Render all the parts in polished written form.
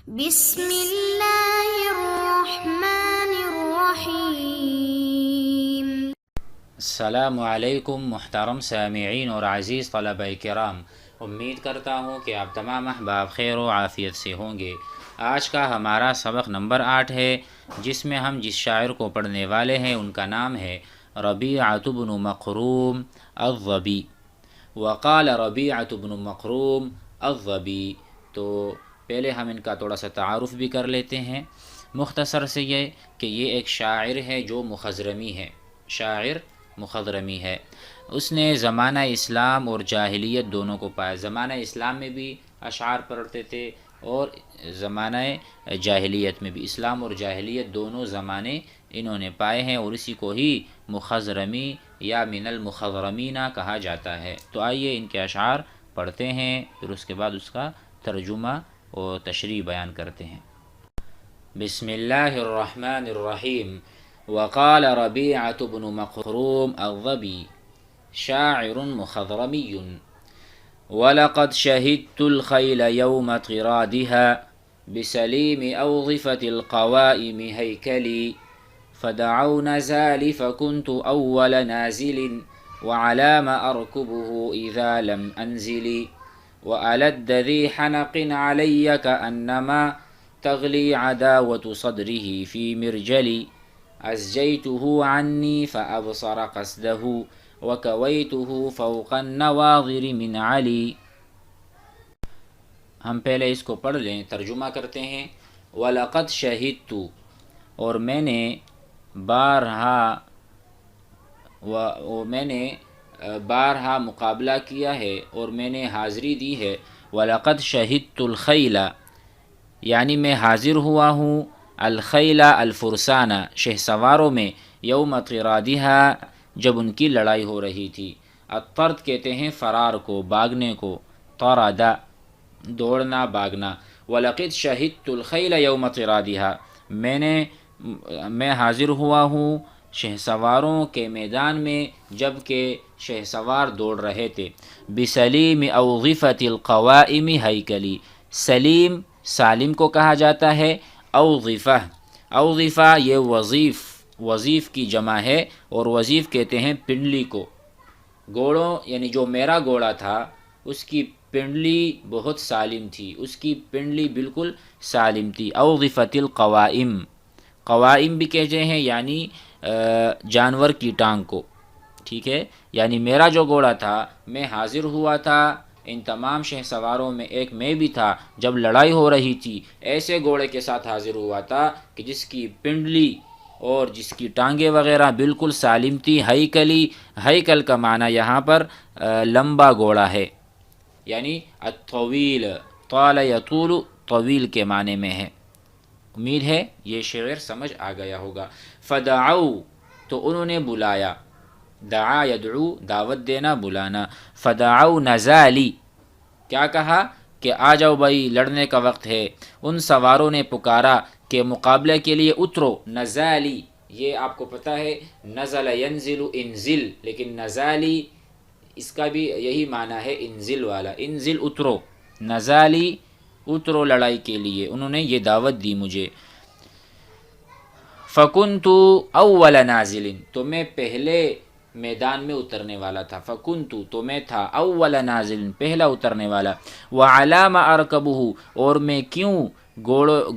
بسم اللہ الرحمن الرحیم۔ السلام علیکم محترم سامعین اور عزیز طلبہ کرام، امید کرتا ہوں کہ آپ تمام احباب خیر و عافیت سے ہوں گے۔ آج کا ہمارا سبق نمبر 8 ہے، جس میں ہم جس شاعر کو پڑھنے والے ہیں ان کا نام ہے ربیعۃ بن مخروم الظبی۔ وقال ربیعۃ بن مخروم الظبی۔ تو پہلے ہم ان کا تھوڑا سا تعارف بھی کر لیتے ہیں، مختصر سے یہ کہ یہ ایک شاعر ہے جو مخضرمی ہے، شاعر مخضرمی ہے۔ اس نے زمانہ اسلام اور جاہلیت دونوں کو پایا، زمانہ اسلام میں بھی اشعار پڑھتے تھے اور زمانہ جاہلیت میں بھی، اسلام اور جاہلیت دونوں زمانے انہوں نے پائے ہیں، اور اسی کو ہی مخضرمی یا من المخضرمین کہا جاتا ہے۔ تو آئیے ان کے اشعار پڑھتے ہیں، پھر اس کے بعد اس کا ترجمہ اور تشریح بیان کرتے ہیں۔ بسم اللہ الرحمن الرحیم۔ وقال ربیعۃ بن مخروم الظبی شاعر مخضرمی وَلَقَدْ شَهِدْتُ الْخَيْلَ يَوْمَ طِرَادِهَا بِسَلِيمِ أَوْظِفَةِ الْقَوَائِمِ هَيْكَلِي فَدَعَوْا نَزَالِ فَكُنْتُ أَوَّلَ نَازِلٍ وَعَلَامَ أَرْكُبُهُ إِذَا لَمْ أَنْزِلِ وَأَلَدَّ ذِي حَنَقٍ عَلَيَّ كَأَنَّمَا تَغْلِي عَدَاوَةُ صَدْرِهِ فِي مِرْجَلِ أَزْجَيْتُهُ عَنِّي فَأَبْصَرَ قَصْدَهُ وَكَوَيْتُهُ فَوْقَ النَّوَاظِرِ مِنْ عَلِي۔ ہم پہلے اس کو پڑھ لیں، ترجمہ کرتے ہیں۔ وَلَقَدْ شَهِدْتُ، اور میں نے بارہا مقابلہ کیا ہے اور میں نے حاضری دی ہے۔ وَلَقَدْ شَهِدْتُ الْخَيْلَ، یعنی میں حاضر ہوا ہوں، الخیل الفرسان، شہ سواروں میں، یوم طرادها، جب ان کی لڑائی ہو رہی تھی۔ الطرد کہتے ہیں فرار کو، باگنے کو، طرد دوڑنا، باگنا۔ وَلَقَدْ شَهِدْتُ الْخَيْلَ يَوْمَ طِرَادِهَا، میں حاضر ہوا ہوں شہ سواروں کے میدان میں جب کہ شہ سوار دوڑ رہے تھے۔ بِسَلِيمِ أَوْظِفَةِ الْقَوَائِمِ هَيْكَلِي، سلیم سالم کو کہا جاتا ہے، اوظفہ یہ وظیف کی جمع ہے، اور وظیف کہتے ہیں پنڈلی کو۔ گھوڑوں یعنی جو میرا گھوڑا تھا اس کی پنڈلی بہت سالم تھی، اس کی پنڈلی بالکل سالم تھی۔ اوظفۃ القوائم، قوائم بھی کہتے ہیں یعنی جانور کی ٹانگ کو، ٹھیک ہے۔ یعنی میرا جو گھوڑا تھا میں حاضر ہوا تھا ان تمام شہ سواروں میں، ایک میں بھی تھا، جب لڑائی ہو رہی تھی ایسے گھوڑے کے ساتھ حاضر ہوا تھا کہ جس کی پنڈلی اور جس کی ٹانگیں وغیرہ بالکل سالم تھی۔ ہیکلی، ہیکل کا معنی یہاں پر لمبا گھوڑا ہے، یعنی الطویل، طال یطول، طویل کے معنی میں ہے۔ امید ہے یہ شعر سمجھ آ گیا ہوگا۔ فدعوا، تو انہوں نے بلایا، دعا یدعو دعوت دینا، بلانا۔ فدعوا نزالی، کیا کہا کہ آ جاؤ بھائی لڑنے کا وقت ہے۔ ان سواروں نے پکارا کہ مقابلے کے لیے اترو۔ نزالی، یہ آپ کو پتہ ہے نزل ینزل انزل، لیکن نزالی اس کا بھی یہی معنی ہے انزل والا، انزل اترو، نزالی اترو لڑائی کے لیے، انہوں نے یہ دعوت دی مجھے۔ فَكُنْتُ أَوَّلَ نَازِلٍ، تو میں پہلے میدان میں اترنے والا تھا۔ فَكُنْتُ، تو میں تھا، أَوَّلَ نَازِلٍ، پہلا اترنے والا۔ وَعَلَامَ أَرْكَبُهُ، اور میں کیوں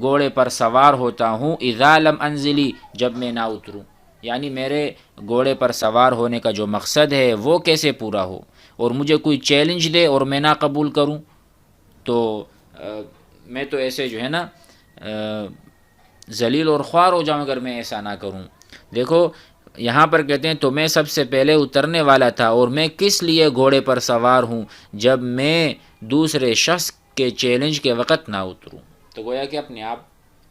گھوڑے پر سوار ہوتا ہوں، إِذَا لَمْ أَنْزِلِ، جب میں نہ اتروں، یعنی میرے گھوڑے پر سوار ہونے کا جو مقصد ہے وہ کیسے پورا ہو، اور مجھے کوئی چیلنج دے اور میں نہ قبول کروں تو میں تو ایسے جو ہے نا ذلیل اور خوار ہو جاؤں اگر میں ایسا نہ کروں۔ دیکھو یہاں پر کہتے ہیں تو میں سب سے پہلے اترنے والا تھا، اور میں کس لیے گھوڑے پر سوار ہوں جب میں دوسرے شخص کے چیلنج کے وقت نہ اتروں۔ تو گویا کہ اپنے آپ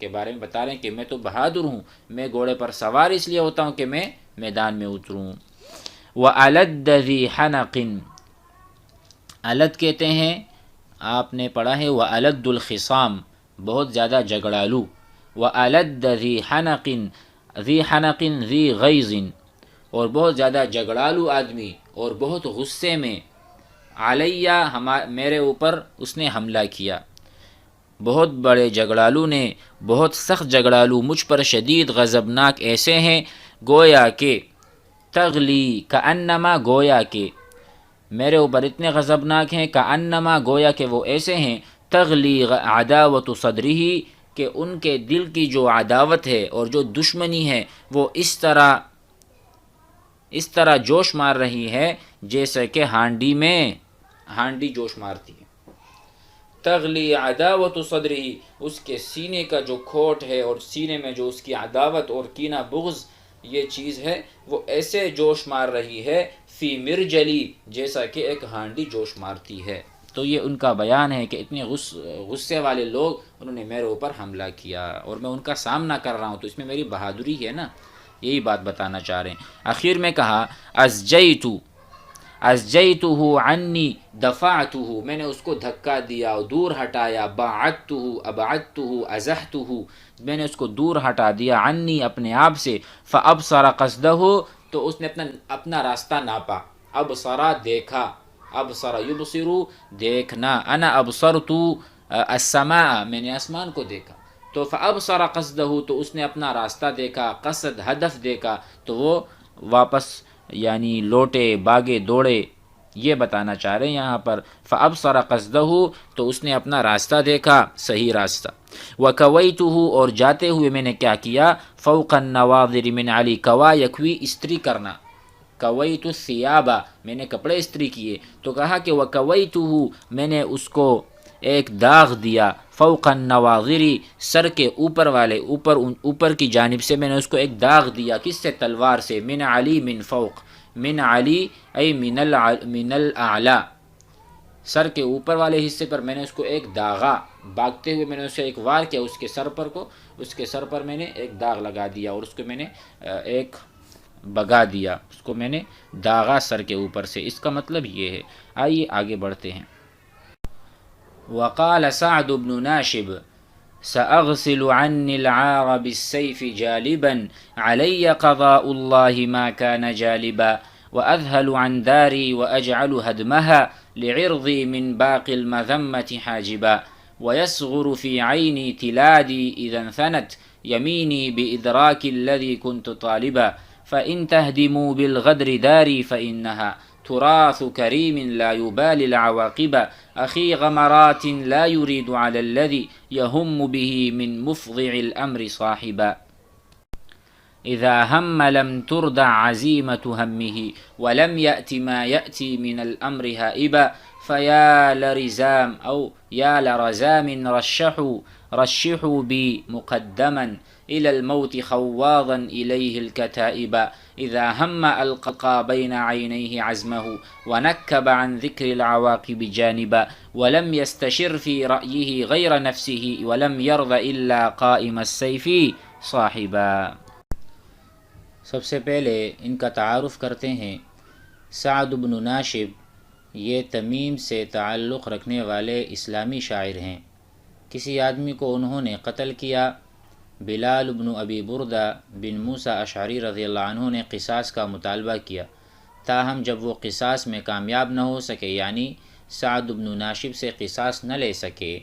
کے بارے میں بتا رہے ہیں کہ میں تو بہادر ہوں، میں گھوڑے پر سوار اس لیے ہوتا ہوں کہ میں میدان میں اتروں۔ وَأَلَدَّ ذِي حَنَقٍ، الد کہتے ہیں، آپ نے پڑھا ہے وَأَلَدُّ الْخِصَامِ، بہت زیادہ جھگڑالو۔ وَأَلَدَّ ذِي حَنَقٍ، ذی حنق ذی غیظ، اور بہت زیادہ جھگڑالو آدمی اور بہت غصے میں، علیہ، میرے اوپر اس نے حملہ کیا۔ بہت بڑے جھگڑالو نے، بہت سخت جھگڑالو مجھ پر شدید غضبناک ایسے ہیں، گویا کہ تغلی کانما، گویا کہ میرے اوپر اتنے غضبناک ہیں، کانما گویا کہ وہ ایسے ہیں، تغلی عداوت صدری، کہ ان کے دل کی جو عداوت ہے اور جو دشمنی ہے وہ اس طرح جوش مار رہی ہے جیسے کہ ہانڈی جوش مارتی ہے۔ تغلی عداوت صدری، اس کے سینے کا جو کھوٹ ہے اور سینے میں جو اس کی عداوت اور کینہ بغض یہ چیز ہے وہ ایسے جوش مار رہی ہے، فی مرجلی، جیسا کہ ایک ہانڈی جوش مارتی ہے۔ تو یہ ان کا بیان ہے کہ اتنے غصے والے لوگ انہوں نے میرے اوپر حملہ کیا اور میں ان کا سامنا کر رہا ہوں، تو اس میں میری بہادری ہے نا، یہی بات بتانا چاہ رہے ہیں۔ آخر میں کہا ازجیتہ عنی دفعتہ، میں نے اس کو دھکا دیا اور دور ہٹایا، باعدتہ ابعدتہ ازحتہ، میں نے اس کو دور ہٹا دیا، عنی اپنے آپ سے، فابصر قصدہ، تو اس نے اپنا راستہ ناپا، ابصرا دیکھا، ابصر یبصر دیکھنا، انا ابصرت السماء، میں نے آسمان کو دیکھا، تو فابصر قصدہ، تو اس نے اپنا راستہ دیکھا، قصد ہدف دیکھا، تو وہ واپس یعنی لوٹے باگے دوڑے، یہ بتانا چاہ رہے ہیں یہاں پر، فابصر قصدہ، تو اس نے اپنا راستہ دیکھا، صحیح راستہ، وکویتہ، اور جاتے ہوئے میں نے کیا کیا، فوق النواظر من علی، کوا یکوی استری کرنا، کویت الثیاب، میں نے کپڑے استری کیے، تو کہا کہ وکویتہ، میں نے اس کو ایک داغ دیا، فوق النواظر، سر کے اوپر والے، اوپر کی جانب سے میں نے اس کو ایک داغ دیا، کس سے، تلوار سے، من علی من فوق، من علی ای من الاعلی، سر کے اوپر والے حصے پر میں نے اس کو ایک داغا، بھاگتے ہوئے میں نے اسے ایک وار کیا اس کے سر پر میں نے ایک داغ لگا دیا اور اس کو میں نے ایک بگا دیا، اس کو میں نے داغا سر کے اوپر سے، اس کا مطلب یہ ہے۔ آئیے آگے بڑھتے ہیں۔ وقال سعد بن ناشب سأغسل عني العار بالسيف جالبا علي قضاء الله ما كان جالبا وأذهل عن داري وأجعل هدمها لعرضي من باقي المذمة حاجبا ويصغر في عيني تلادي إذا انثنت يميني بإدراك الذي كنت طالبا فإن تهدموا بالغدر داري فإنها تراث كريم لا يبالي العواقب أخي غمرات لا يريد على الذي يهم به من مفضع الأمر صاحبا إذا هم لم تردع عزيمة همه ولم يأت ما يأتي من الأمر هائبا فيا لرزام أو يا لرزام رشحوا بي مقدما إلى الموت خواضا إليه الكتائب إذا هم ألقى بين عينيه عزمه ونكب عن ذكر العواقب جانبا ولم يستشر في رأيه غير نفسه ولم يرض إلا قائم السيف صاحبا۔ سب سے پہلے ان کا تعارف کرتے ہیں۔ سعد بن ناشب یہ تمیم سے تعلق رکھنے والے اسلامی شاعر ہیں۔ کسی آدمی کو انہوں نے قتل کیا، بلال بن ابی بردہ بن موسیٰ اشعری رضی اللہ عنہ نے قصاص کا مطالبہ کیا، تاہم جب وہ قصاص میں کامیاب نہ ہو سکے، یعنی سعد بن ناشب سے قصاص نہ لے سکے،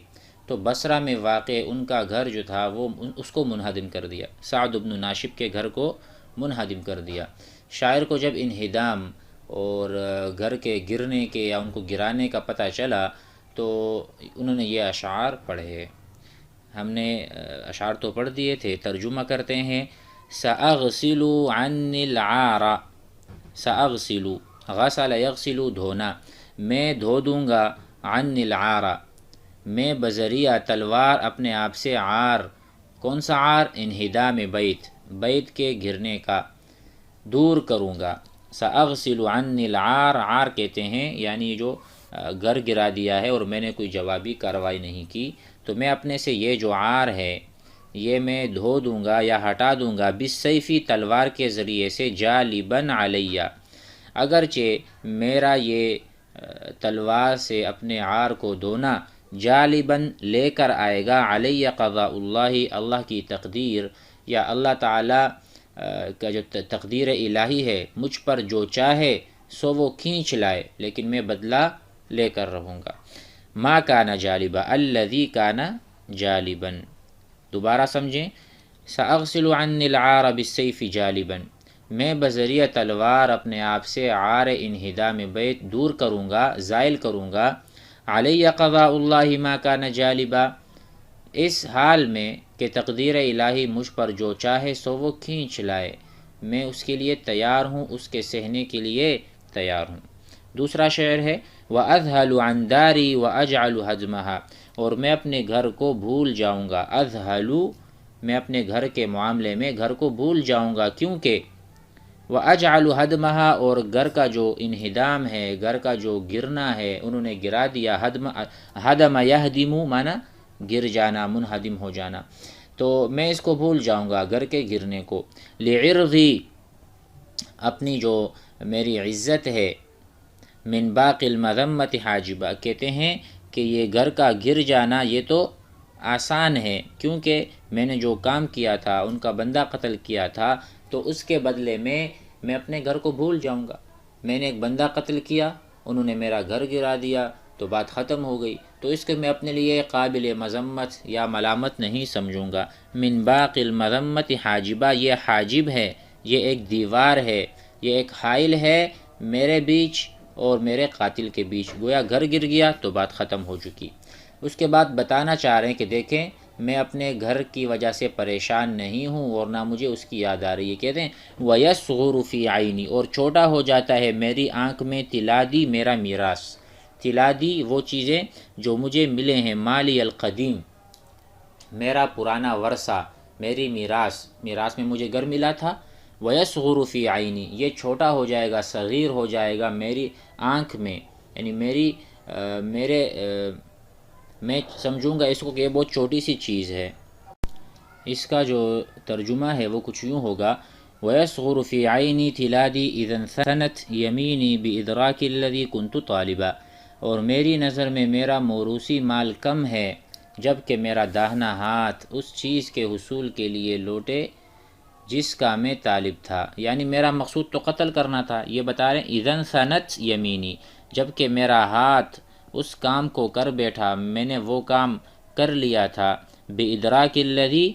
تو بصرہ میں واقع ان کا گھر جو تھا وہ اس کو منہدم کر دیا، سعد بن ناشب کے گھر کو منہدم کر دیا۔ شاعر کو جب انہدام اور گھر کے گرنے کے یا ان کو گرانے کا پتہ چلا تو انہوں نے یہ اشعار پڑھے۔ ہم نے اشعار تو پڑھ دیے تھے، ترجمہ کرتے ہیں۔ سأغسل عن العار، سأغسل، غسل یغسل دھونا، میں دھو دوں گا، عن العار، میں بذریعہ تلوار اپنے آپ سے، عار، کون سا عار، انہدام بیت کے گرنے کا دور کروں گا۔ سأغسل عن العار، عار کہتے ہیں یعنی جو گھر گرا دیا ہے اور میں نے کوئی جوابی کارروائی نہیں کی، تو میں اپنے سے یہ جو عار ہے یہ میں دھو دوں گا یا ہٹا دوں گا، بالسیفی، تلوار کے ذریعے سے، جالباً علیہ، اگرچہ میرا یہ تلوار سے اپنے عار کو دھونا جالباً لے کر آئے گا، علیہ قضاء اللہ، اللہ کی تقدیر یا اللہ تعالیٰ کا جو تقدیر الہی ہے، مجھ پر جو چاہے سو وہ کھینچ لائے، لیکن میں بدلہ لے کر رہوں گا۔ ما کان جالبا، الذی کان جالباً. دوبارہ سمجھیں. سأغسل عنی العار بالسیف جالباً، میں بذریعہ تلوار اپنے آپ سے عار انہدام بیت دور کروں گا، زائل کروں گا. علی قضاء اللہ ما کان جالبا، اس حال میں کہ تقدیر الہی مجھ پر جو چاہے سو وہ کھینچ لائے، میں اس کے لیے تیار ہوں، اس کے سہنے کے لیے تیار ہوں. دوسرا شعر ہے وَأَذْهَلُ عَنْ دَارِي وَأَجْعَلُ هَدْمَهَا، اور میں اپنے گھر کو بھول جاؤں گا. اذہلو، میں اپنے گھر کے معاملے میں گھر کو بھول جاؤں گا، کیونکہ وَأَجْعَلُ هَدْمَهَا، اور گھر کا جو انہدام ہے، گھر کا جو گرنا ہے، انہوں نے گرا دیا. ہدم یہدم مانا گر جانا، منہدم ہو جانا، تو میں اس کو بھول جاؤں گا، گھر کے گرنے کو. لعرضی، اپنی جو میری عزت ہے، من باقی المذمت حاجبہ، کہتے ہیں کہ یہ گھر کا گر جانا یہ تو آسان ہے، کیونکہ میں نے جو کام کیا تھا، ان کا بندہ قتل کیا تھا، تو اس کے بدلے میں اپنے گھر کو بھول جاؤں گا. میں نے ایک بندہ قتل کیا، انہوں نے میرا گھر گرا دیا، تو بات ختم ہو گئی، تو اس کے میں اپنے لیے قابل مذمت یا ملامت نہیں سمجھوں گا. من باقی المذمت حاجبہ، یہ حاجب ہے، یہ ایک دیوار ہے، یہ ایک حائل ہے میرے بیچ اور میرے قاتل کے بیچ. گویا گھر گر گیا تو بات ختم ہو چکی. اس کے بعد بتانا چاہ رہے ہیں کہ دیکھیں میں اپنے گھر کی وجہ سے پریشان نہیں ہوں اور نہ مجھے اس کی یاد آ رہی ہے. کہتے ہیں وَيَصْغُرُ فِي عَيْنِي، اور چھوٹا ہو جاتا ہے میری آنکھ میں، تلادی میرا میراث. تلادی وہ چیزیں جو مجھے ملے ہیں، مالی القدیم میرا پرانا ورثہ، میری میراث میں مجھے گھر ملا تھا. وَيَصْغُرُ فِي عَيْنِي، یہ چھوٹا ہو جائے گا، صغیر ہو جائے گا میری آنکھ میں، یعنی میں سمجھوں گا اس کو کہ یہ بہت چھوٹی سی چیز ہے. اس کا جو ترجمہ ہے وہ کچھ یوں ہوگا وَيَصْغُرُ فِي عَيْنِي تِلَادِي إِذَا انْثَنَتْ يَمِينِي بِإِدْرَاكِ الَّذِي كُنْتُ طَالِبًا، اور میری نظر میں میرا موروثی مال کم ہے جب کہ میرا داہنا ہاتھ اس چیز کے حصول کے لیے لوٹے جس کا میں طالب تھا. یعنی میرا مقصود تو قتل کرنا تھا. یہ بتا رہے ہیں اذن سنت یمینی، جب کہ میرا ہاتھ اس کام کو کر بیٹھا، میں نے وہ کام کر لیا تھا. بِإِدْرَاكِ الَّذِي،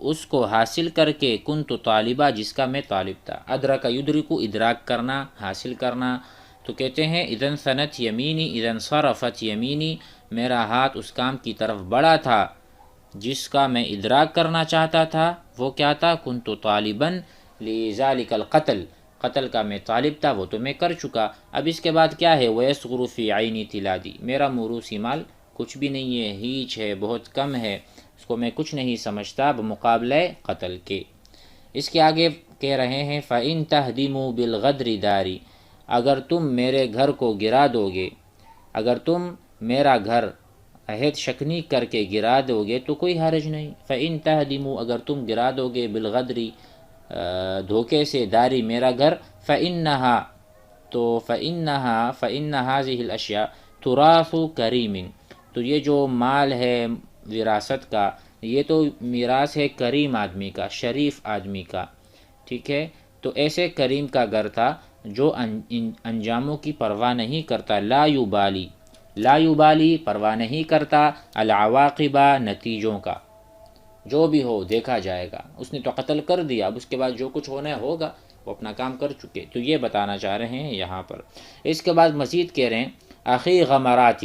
اس کو حاصل کر کے، کنت طالبہ، جس کا میں طالب تھا. ادرک یدرک، ادراک کرنا، حاصل کرنا. تو کہتے ہیں اذن سنت یمینی، اذن صرفت یمینی، میرا ہاتھ اس کام کی طرف بڑھا تھا جس کا میں ادراک کرنا چاہتا تھا. وہ کیا تھا؟ کنت طالباً لذالک القتل، قتل کا میں طالب تھا، وہ تو میں کر چکا. اب اس کے بعد کیا ہے؟ وَيَصْغُرُ فِي عَيْنِي تِلَادِي، میرا موروثی مال کچھ بھی نہیں ہے، ہیچ ہے، بہت کم ہے، اس کو میں کچھ نہیں سمجھتا بمقابلہ قتل کے. اس کے آگے کہہ رہے ہیں فَإِن تَهْدِمُوا بِالْغَدْرِ دَارِ، اگر تم میرے گھر کو گرا دو گے، اگر تم میرا گھر عہد شکنی کر کے گرا دو گے تو کوئی حرج نہیں. فَإِن تَهْدِمُوا، اگر تم گرا دو گے، بالغدری، دھوکے سے، داری میرا گھر، فَإِنَّهَا، تو فَإِنَّ هَذِهِ الْأَشْيَاء تُرَاثُ كَرِيمٍ، تو یہ جو مال ہے وراثت کا، یہ تو میراث ہے کریم آدمی کا، شریف آدمی کا. ٹھیک ہے، تو ایسے کریم کا گھر تھا جو انجاموں کی پرواہ نہیں کرتا. لا یبالی، لا یبالی پرواہ نہیں کرتا، العواقب نتیجوں کا، جو بھی ہو دیکھا جائے گا. اس نے تو قتل کر دیا، اب اس کے بعد جو کچھ ہونا ہوگا، وہ اپنا کام کر چکے. تو یہ بتانا چاہ رہے ہیں یہاں پر. اس کے بعد مزید کہہ رہے ہیں اخی غمرات،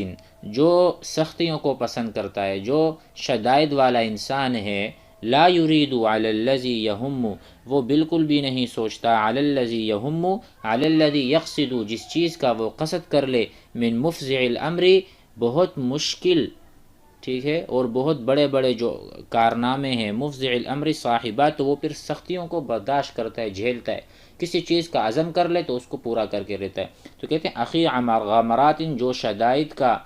جو سختیوں کو پسند کرتا ہے، جو شدائد والا انسان ہے، لا یرید علی الذی یہم، وہ بالکل بھی نہیں سوچتا، علی الذی یہم، علی الذی یقصد، جس چیز کا وہ قصد کر لے، من مفزع الامر، بہت مشکل، ٹھیک ہے، اور بہت بڑے بڑے جو کارنامے ہیں، مفزع الامر صاحبہ، تو وہ پھر سختیوں کو برداشت کرتا ہے، جھیلتا ہے. کسی چیز کا عزم کر لے تو اس کو پورا کر کے رہتا ہے. تو کہتے ہیں اخی غمرات، جو شدائد کا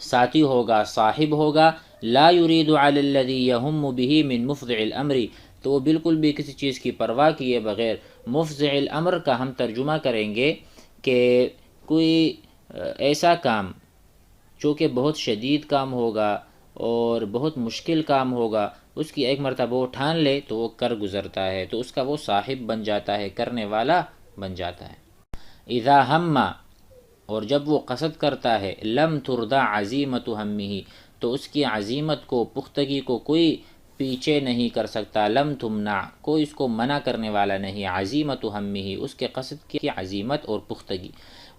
ساتھی ہوگا، صاحب ہوگا، لا یرید علی الذی یہم بہ من مفزع الامر، تو وہ بالکل بھی کسی چیز کی پرواہ کیے بغیر. مفزع الامر کا ہم ترجمہ کریں گے کہ کوئی ایسا کام جو کہ بہت شدید کام ہوگا اور بہت مشکل کام ہوگا، اس کی ایک مرتبہ وہ ٹھان لے تو وہ کر گزرتا ہے، تو اس کا وہ صاحب بن جاتا ہے، کرنے والا بن جاتا ہے. اذا ہم، اور جب وہ قصد کرتا ہے، لم ترضى عزیمت ہمہ، تو اس کی عزیمت کو، پختگی کو کوئی پیچھے نہیں کر سکتا. لم تمنع، کوئی اس کو منع کرنے والا نہیں. عزیمت ہمہ، اس کے قصد کی عزیمت اور پختگی.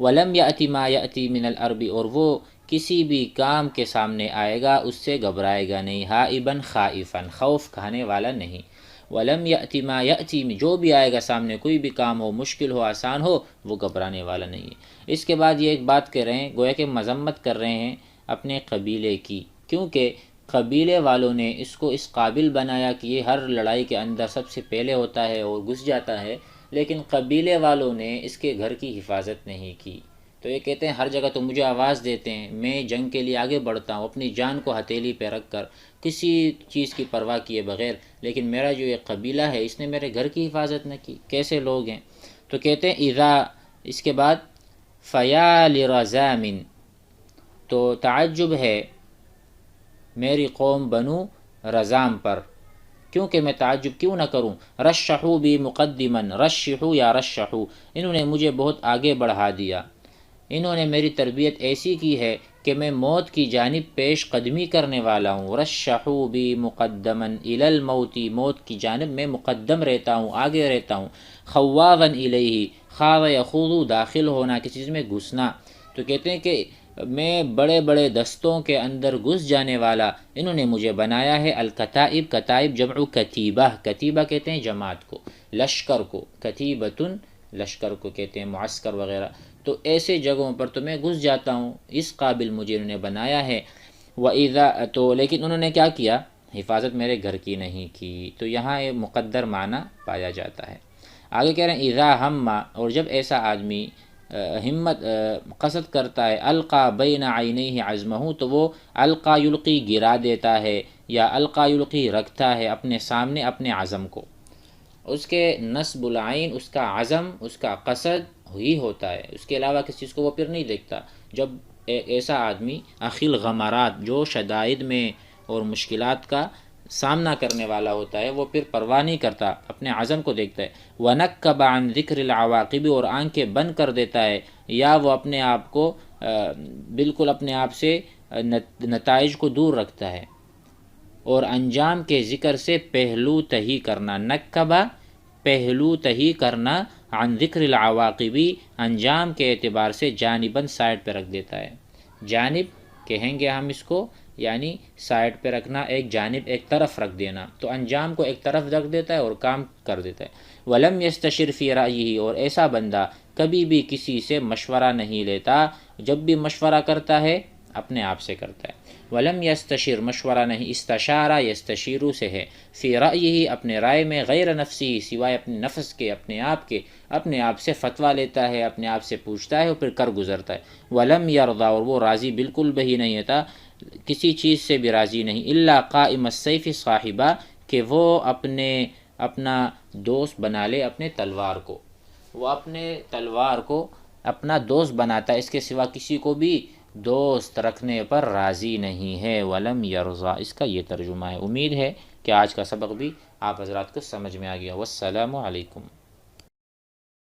ولم یأتی ما یأتی من الارب، اور وہ کسی بھی کام کے سامنے آئے گا اس سے گھبرائے گا نہیں. ہائباً خائفاً، خوف کھانے والا نہیں. ولم یأتی ما یأتی، جو بھی آئے گا سامنے، کوئی بھی کام ہو، مشکل ہو آسان ہو، وہ گھبرانے والا نہیں ہے. اس کے بعد یہ ایک بات کہہ رہے ہیں، گویا کہ مذمت کر رہے ہیں اپنے قبیلے کی، کیونکہ قبیلے والوں نے اس کو اس قابل بنایا کہ یہ ہر لڑائی کے اندر سب سے پہلے ہوتا ہے اور گھس جاتا ہے، لیکن قبیلے والوں نے اس کے گھر کی حفاظت نہیں کی. تو یہ کہتے ہیں ہر جگہ تو مجھے آواز دیتے ہیں، میں جنگ کے لیے آگے بڑھتا ہوں اپنی جان کو ہتھیلی پہ رکھ کر، کسی چیز کی پرواہ کیے بغیر، لیکن میرا جو یہ قبیلہ ہے اس نے میرے گھر کی حفاظت نہ کی. کیسے لوگ ہیں؟ تو کہتے ہیں اذا، اس کے بعد فیا لرزام، تو تعجب ہے میری قوم بنو رزام پر، کیونکہ میں تعجب کیوں نہ کروں. رشحوا بی مقدما، رشحوا یا رشحوا، انہوں نے مجھے بہت آگے بڑھا دیا، انہوں نے میری تربیت ایسی کی ہے کہ میں موت کی جانب پیش قدمی کرنے والا ہوں. رشحوا بی مقدما الی الموت، موت کی جانب میں مقدم رہتا ہوں، آگے رہتا ہوں. خواضا الیہ، خاض یخوض داخل ہونا، کسی چیز میں گھسنا. تو کہتے ہیں کہ میں بڑے بڑے دستوں کے اندر گھس جانے والا انہوں نے مجھے بنایا ہے. الکتائب، کتائب جمع کتیبہ، کتیبہ کہتے ہیں جماعت کو، لشکر کو. کتیبتن لشکر کو کہتے ہیں، معسکر وغیرہ. تو ایسے جگہوں پر تو میں گھس جاتا ہوں، اس قابل مجھے انہوں نے بنایا ہے. وَإِذَا، تو لیکن انہوں نے کیا کیا؟ حفاظت میرے گھر کی نہیں کی. تو یہاں یہ مقدر معنی پایا جاتا ہے. آگے کہہ رہے ہیں اذا ہم، اور جب ایسا آدمی ہمت قصد کرتا ہے، القا بین عینیہ عزمہ، تو وہ القا یلقی گرا دیتا ہے، یا القا یلقی رکھتا ہے اپنے سامنے اپنے عزم کو. اس کے نصب العین، اس کا عزم، اس کا قصد ہی ہوتا ہے، اس کے علاوہ کسی چیز کو وہ پھر نہیں دیکھتا. جب ایسا آدمی اخی الغمرات، جو شدائد میں اور مشکلات کا سامنا کرنے والا ہوتا ہے، وہ پھر پرواہ نہیں کرتا، اپنے عزم کو دیکھتا ہے. وَنَكَّبَ عَنْ ذِكْرِ الْعَوَاقِبِ، اور آنکھیں بند کر دیتا ہے، یا وہ اپنے آپ کو بالکل اپنے آپ سے نتائج کو دور رکھتا ہے، اور انجام کے ذکر سے پہلو تہی کرنا. نکبہ پہلو تہی کرنا، عن ذکر العواقب انجام کے اعتبار سے جانباً سائڈ پہ رکھ دیتا ہے. جانب کہیں گے ہم اس کو، یعنی سائڈ پہ رکھنا، ایک جانب ایک طرف رکھ دینا، تو انجام کو ایک طرف رکھ دیتا ہے اور کام کر دیتا ہے. ولم یستشر فی رأیہ، اور ایسا بندہ کبھی بھی کسی سے مشورہ نہیں لیتا، جب بھی مشورہ کرتا ہے اپنے آپ سے کرتا ہے. ولم یستشر مشورہ نہیں، استشارہ یستشیرو سے ہے، فی رأیہ اپنے رائے میں، غیر نفسی سوائے اپنے نفس کے، اپنے آپ سے فتویٰ لیتا ہے، اپنے آپ سے پوچھتا ہے اور پھر کر گزرتا ہے. ولم یرضا، اور وہ راضی بالکل بھی نہیں ہوتا، کسی چیز سے بھی راضی نہیں. الا قائم السیف صاحبہ، کہ وہ اپنا دوست بنا لے اپنے تلوار کو، وہ اپنے تلوار کو اپنا دوست بناتا ہے، اس کے سوا کسی کو بھی دوست رکھنے پر راضی نہیں ہے. ولم یرضا، اس کا یہ ترجمہ ہے. امید ہے کہ آج کا سبق بھی آپ حضرات کو سمجھ میں آ گیا. والسلام علیکم.